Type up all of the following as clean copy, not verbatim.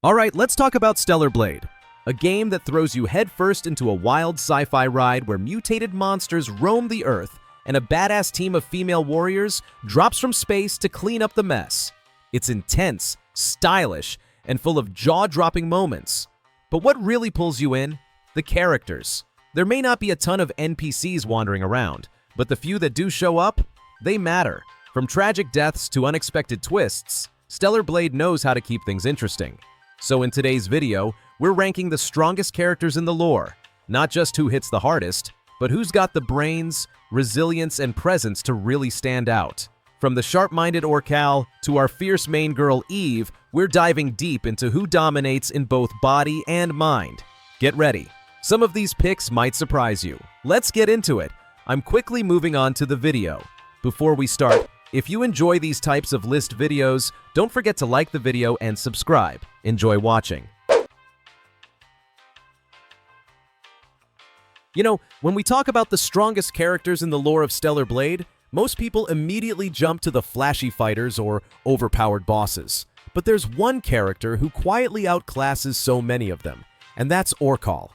Alright, let's talk about Stellar Blade, a game that throws you headfirst into a wild sci-fi ride where mutated monsters roam the Earth and a badass team of female warriors drops from space to clean up the mess. It's intense, stylish, and full of jaw-dropping moments. But what really pulls you in? The characters. There may not be a ton of NPCs wandering around, but the few that do show up, they matter. From tragic deaths to unexpected twists, Stellar Blade knows how to keep things interesting. So in today's video, we're ranking the strongest characters in the lore, not just who hits the hardest, but who's got the brains, resilience, and presence to really stand out. From the sharp-minded Orcal to our fierce main girl Eve, we're diving deep into who dominates in both body and mind. Get ready. Some of these picks might surprise you. Let's get into it. I'm quickly moving on to the video. Before we start, if you enjoy these types of list videos, don't forget to like the video and subscribe. Enjoy watching. You know, when we talk about the strongest characters in the lore of Stellar Blade, most people immediately jump to the flashy fighters or overpowered bosses. But there's one character who quietly outclasses so many of them, and that's Orcal.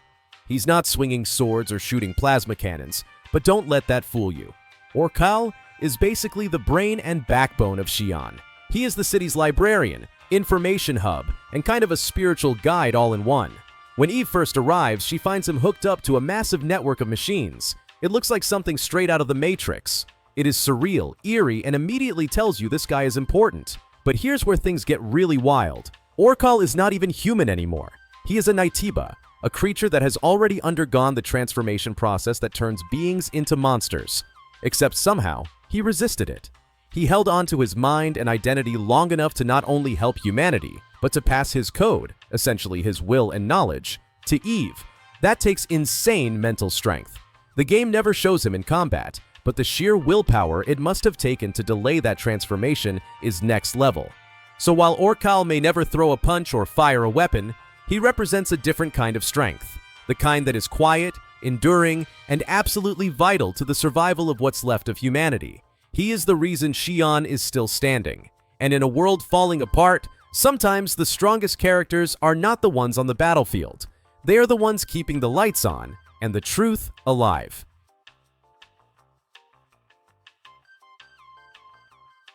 He's not swinging swords or shooting plasma cannons, but don't let that fool you. Orcal is basically the brain and backbone of Xi'an. He is the city's librarian, information hub, and kind of a spiritual guide all in one. When Eve first arrives, she finds him hooked up to a massive network of machines. It looks like something straight out of the Matrix. It is surreal, eerie, and immediately tells you this guy is important. But here's where things get really wild. Orcal is not even human anymore. He is a Naytiba, a creature that has already undergone the transformation process that turns beings into monsters. Except somehow, he resisted it. He held on to his mind and identity long enough to not only help humanity, but to pass his code, essentially his will and knowledge, to Eve. That takes insane mental strength. The game never shows him in combat, but the sheer willpower it must have taken to delay that transformation is next level. So while Orcal may never throw a punch or fire a weapon, he represents a different kind of strength. The kind that is quiet, enduring, and absolutely vital to the survival of what's left of humanity. He is the reason Xi'an is still standing. And in a world falling apart, sometimes the strongest characters are not the ones on the battlefield. They are the ones keeping the lights on and the truth alive.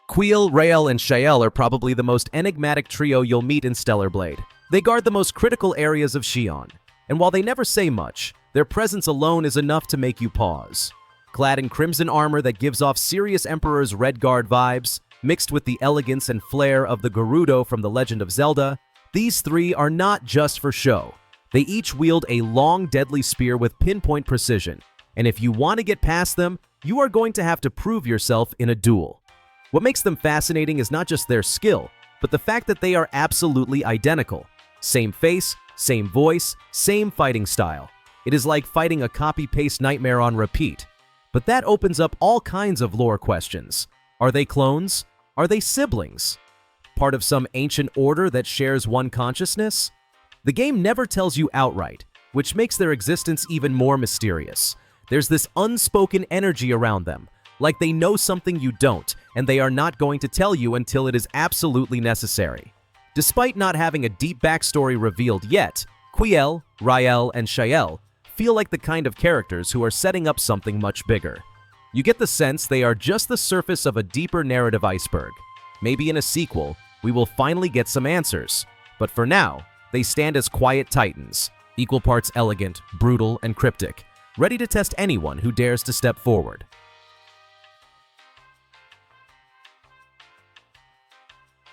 Kuiil, Rael, and Shael are probably the most enigmatic trio you'll meet in Stellar Blade. They guard the most critical areas of Xi'an, and while they never say much, their presence alone is enough to make you pause. Clad in crimson armor that gives off Sirius Emperor's Redguard vibes, mixed with the elegance and flair of the Gerudo from The Legend of Zelda, these three are not just for show. They each wield a long, deadly spear with pinpoint precision, and if you want to get past them, you are going to have to prove yourself in a duel. What makes them fascinating is not just their skill, but the fact that they are absolutely identical. Same face, same voice, same fighting style. It is like fighting a copy-paste nightmare on repeat. But that opens up all kinds of lore questions. Are they clones? Are they siblings? Part of some ancient order that shares one consciousness? The game never tells you outright, which makes their existence even more mysterious. There's this unspoken energy around them, like they know something you don't, and they are not going to tell you until it is absolutely necessary. Despite not having a deep backstory revealed yet, Kuiil, Rael, and Shael feel like the kind of characters who are setting up something much bigger. You get the sense they are just the surface of a deeper narrative iceberg. Maybe in a sequel, we will finally get some answers. But for now, they stand as quiet titans, equal parts elegant, brutal, and cryptic, ready to test anyone who dares to step forward.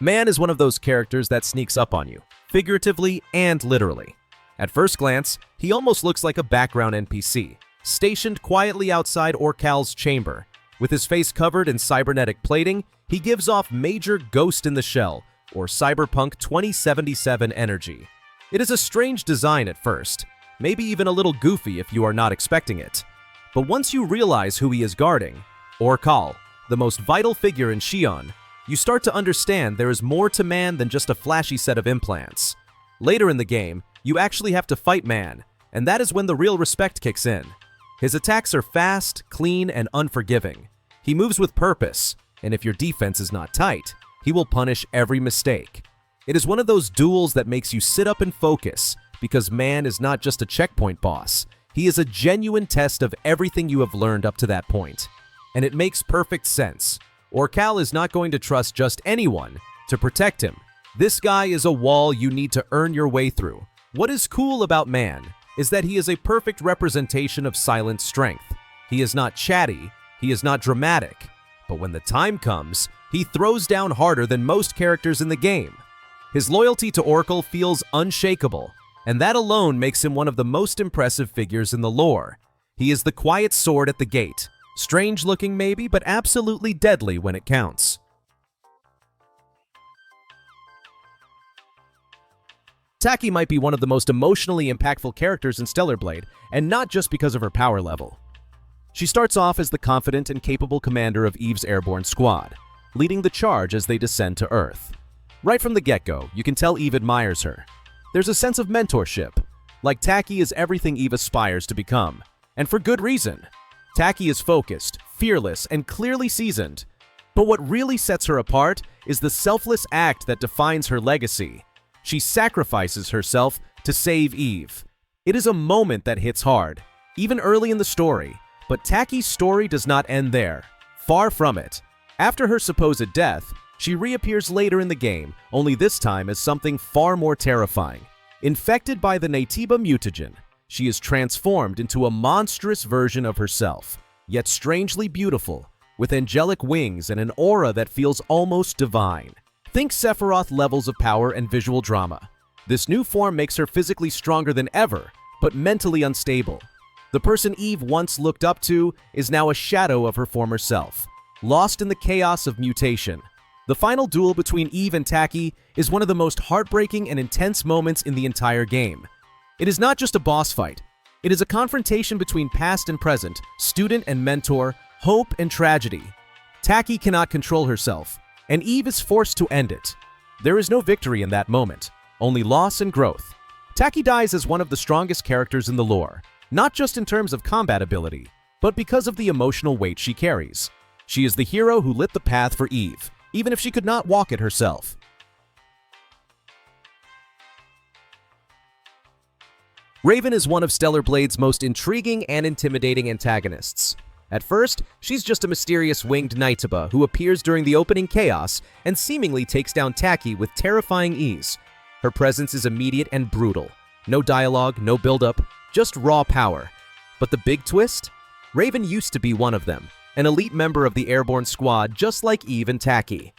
Man is one of those characters that sneaks up on you, figuratively and literally. At first glance, he almost looks like a background NPC, stationed quietly outside Orcal's chamber. With his face covered in cybernetic plating, he gives off major Ghost in the Shell, or Cyberpunk 2077 energy. It is a strange design at first, maybe even a little goofy if you are not expecting it. But once you realize who he is guarding, Orcal, the most vital figure in Xi'an, you start to understand there is more to man than just a flashy set of implants. Later in the game, you actually have to fight man, and that is when the real respect kicks in. His attacks are fast, clean, and unforgiving. He moves with purpose, and if your defense is not tight, he will punish every mistake. It is one of those duels that makes you sit up and focus, because man is not just a checkpoint boss. He is a genuine test of everything you have learned up to that point. And it makes perfect sense. Orcal is not going to trust just anyone to protect him. This guy is a wall you need to earn your way through. What is cool about man is that he is a perfect representation of silent strength. He is not chatty, he is not dramatic, but when the time comes, he throws down harder than most characters in the game. His loyalty to Orcal feels unshakable, and that alone makes him one of the most impressive figures in the lore. He is the quiet sword at the gate, strange looking maybe, but absolutely deadly when it counts. Taki might be one of the most emotionally impactful characters in Stellar Blade, and not just because of her power level. She starts off as the confident and capable commander of Eve's airborne squad, leading the charge as they descend to Earth. Right from the get-go, you can tell Eve admires her. There's a sense of mentorship, like Taki is everything Eve aspires to become, and for good reason. Taki is focused, fearless, and clearly seasoned, but what really sets her apart is the selfless act that defines her legacy. She sacrifices herself to save Eve. It is a moment that hits hard, even early in the story, but Taki's story does not end there. Far from it. After her supposed death, she reappears later in the game, only this time as something far more terrifying. Infected by the Naytiba mutagen, she is transformed into a monstrous version of herself, yet strangely beautiful, with angelic wings and an aura that feels almost divine. Think Sephiroth levels of power and visual drama. This new form makes her physically stronger than ever, but mentally unstable. The person Eve once looked up to is now a shadow of her former self, lost in the chaos of mutation. The final duel between Eve and Taki is one of the most heartbreaking and intense moments in the entire game. It is not just a boss fight. It is a confrontation between past and present, student and mentor, hope and tragedy. Taki cannot control herself, and Eve is forced to end it. There is no victory in that moment, only loss and growth. Taki dies as one of the strongest characters in the lore, not just in terms of combat ability, but because of the emotional weight she carries. She is the hero who lit the path for Eve, even if she could not walk it herself. Raven is one of Stellar Blade's most intriguing and intimidating antagonists. At first, she's just a mysterious winged Naytiba who appears during the opening chaos and seemingly takes down Taki with terrifying ease. Her presence is immediate and brutal. No dialogue, no build-up, just raw power. But the big twist? Raven used to be one of them, an elite member of the airborne squad just like Eve and Taki.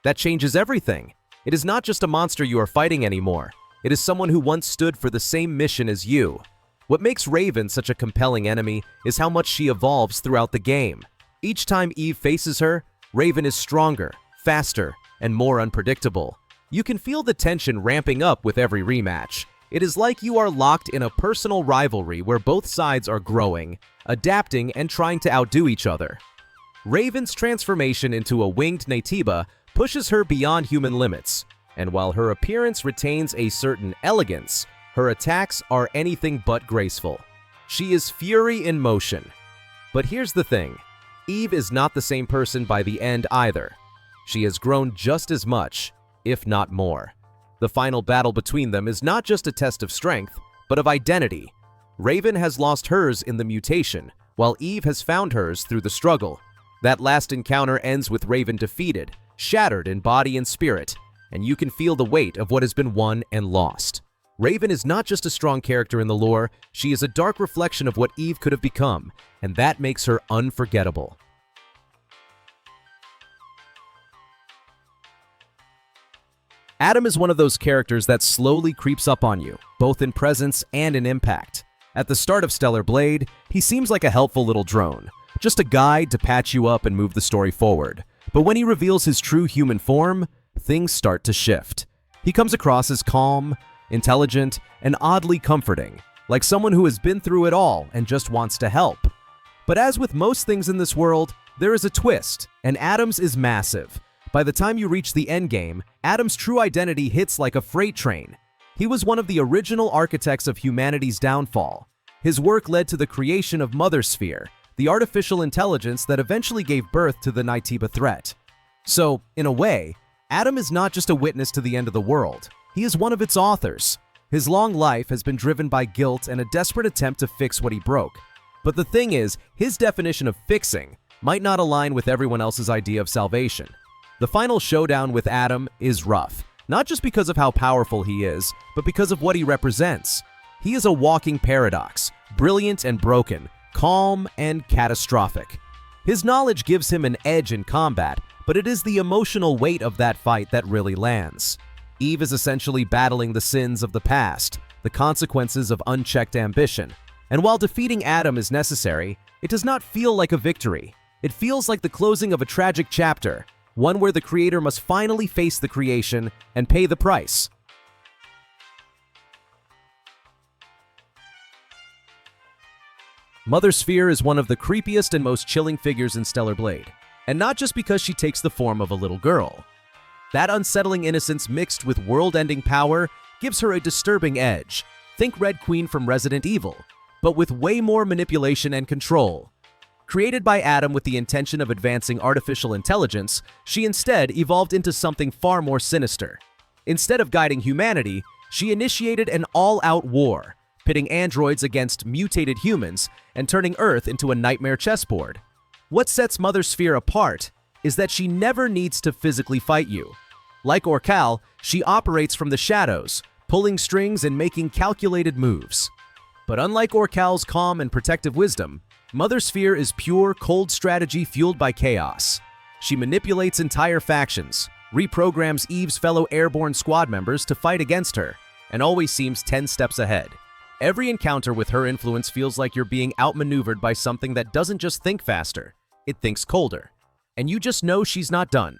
That changes everything. It is not just a monster you are fighting anymore. It is someone who once stood for the same mission as you. What makes Raven such a compelling enemy is how much she evolves throughout the game. Each time Eve faces her, Raven is stronger, faster, and more unpredictable. You can feel the tension ramping up with every rematch. It is like you are locked in a personal rivalry where both sides are growing, adapting, and trying to outdo each other. Raven's transformation into a winged Naytiba pushes her beyond human limits, and while her appearance retains a certain elegance, her attacks are anything but graceful. She is fury in motion. But here's the thing, Eve is not the same person by the end either. She has grown just as much, if not more. The final battle between them is not just a test of strength, but of identity. Raven has lost hers in the mutation, while Eve has found hers through the struggle. That last encounter ends with Raven defeated, shattered in body and spirit, and you can feel the weight of what has been won and lost. Raven is not just a strong character in the lore, she is a dark reflection of what Eve could have become, and that makes her unforgettable. Adam is one of those characters that slowly creeps up on you, both in presence and in impact. At the start of Stellar Blade, he seems like a helpful little drone, just a guide to patch you up and move the story forward. But when he reveals his true human form, things start to shift. He comes across as calm, intelligent, and oddly comforting, like someone who has been through it all and just wants to help. But as with most things in this world, there is a twist, and Adam's is massive. By the time you reach the endgame, Adam's true identity hits like a freight train. He was one of the original architects of humanity's downfall. His work led to the creation of Mother Sphere, the artificial intelligence that eventually gave birth to the Naytiba threat. So, in a way, Adam is not just a witness to the end of the world, he is one of its authors. His long life has been driven by guilt and a desperate attempt to fix what he broke. But the thing is, his definition of fixing might not align with everyone else's idea of salvation. The final showdown with Adam is rough, not just because of how powerful he is, but because of what he represents. He is a walking paradox, brilliant and broken, calm and catastrophic. His knowledge gives him an edge in combat, but it is the emotional weight of that fight that really lands. Eve is essentially battling the sins of the past, the consequences of unchecked ambition. And while defeating Adam is necessary, it does not feel like a victory. It feels like the closing of a tragic chapter, one where the creator must finally face the creation and pay the price. Mother Sphere is one of the creepiest and most chilling figures in Stellar Blade, and not just because she takes the form of a little girl. That unsettling innocence mixed with world-ending power gives her a disturbing edge. Think Red Queen from Resident Evil, but with way more manipulation and control. Created by Adam with the intention of advancing artificial intelligence, she instead evolved into something far more sinister. Instead of guiding humanity, she initiated an all-out war, pitting androids against mutated humans and turning Earth into a nightmare chessboard. What sets Mother Sphere apart is that she never needs to physically fight you. Like Orcal, she operates from the shadows, pulling strings and making calculated moves. But unlike Orcal's calm and protective wisdom, Mother Sphere is pure, cold strategy fueled by chaos. She manipulates entire factions, reprograms Eve's fellow airborne squad members to fight against her, and always seems 10 steps ahead. Every encounter with her influence feels like you're being outmaneuvered by something that doesn't just think faster, it thinks colder. And you just know she's not done.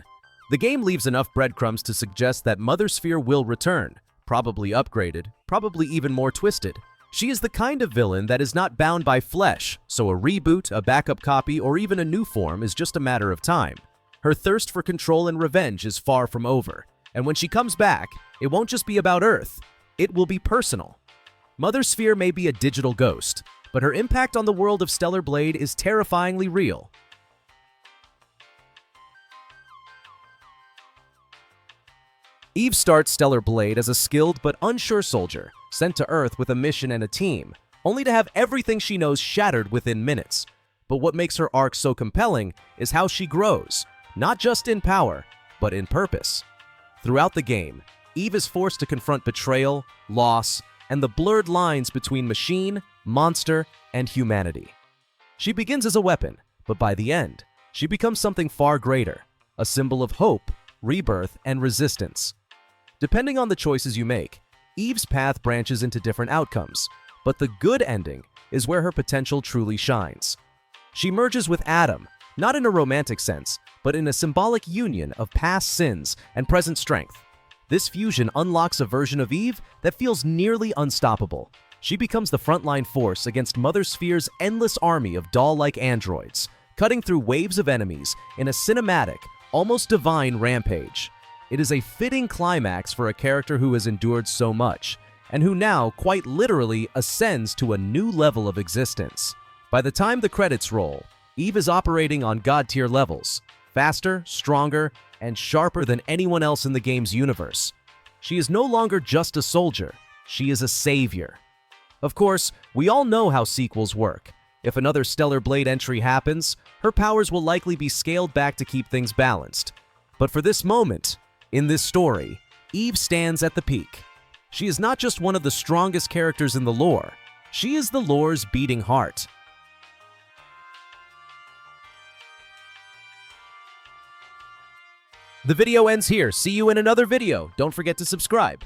The game leaves enough breadcrumbs to suggest that Mother Sphere will return, probably upgraded, probably even more twisted. She is the kind of villain that is not bound by flesh, so a reboot, a backup copy, or even a new form is just a matter of time. Her thirst for control and revenge is far from over, and when she comes back, it won't just be about Earth, it will be personal. Mother Sphere may be a digital ghost, but her impact on the world of Stellar Blade is terrifyingly real. Eve starts Stellar Blade as a skilled but unsure soldier, sent to Earth with a mission and a team, only to have everything she knows shattered within minutes. But what makes her arc so compelling is how she grows, not just in power, but in purpose. Throughout the game, Eve is forced to confront betrayal, loss, and the blurred lines between machine, monster, and humanity. She begins as a weapon, but by the end, she becomes something far greater, a symbol of hope, rebirth, and resistance. Depending on the choices you make, Eve's path branches into different outcomes, but the good ending is where her potential truly shines. She merges with Adam, not in a romantic sense, but in a symbolic union of past sins and present strength. This fusion unlocks a version of Eve that feels nearly unstoppable. She becomes the frontline force against Mother Sphere's endless army of doll-like androids, cutting through waves of enemies in a cinematic, almost divine rampage. It is a fitting climax for a character who has endured so much, and who now quite literally ascends to a new level of existence. By the time the credits roll, Eve is operating on god-tier levels, faster, stronger, and sharper than anyone else in the game's universe. She is no longer just a soldier, she is a savior. Of course, we all know how sequels work. If another Stellar Blade entry happens, her powers will likely be scaled back to keep things balanced. But for this moment, in this story, Eve stands at the peak. She is not just one of the strongest characters in the lore, she is the lore's beating heart. The video ends here. See you in another video. Don't forget to subscribe.